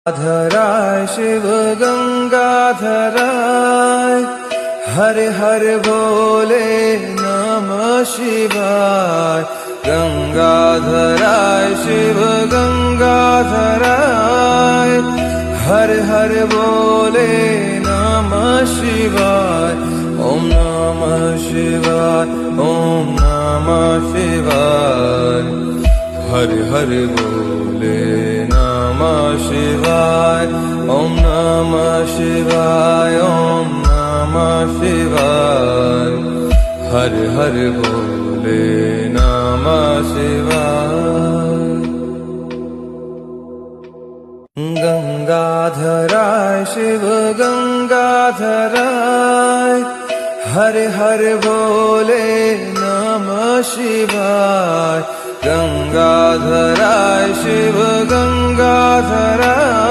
गंगाधराय शिव गंगाधराय हर हर बोले नमः शिवाय। गंगाधराय शिव गंगाधराय हर हर बोले नमः शिवाय। ओम नमः शिवाय ओम नमः शिवाय। हर हर बोले नमः शिवाय ओम नमः शिवाय ओम नमः शिवाय। हर हर बोले नमः शिवाय। गंगाधराय शिव गंगाधराय हर हर बोले नमः शिवाय। गंगाधराय शिव गंगाधराय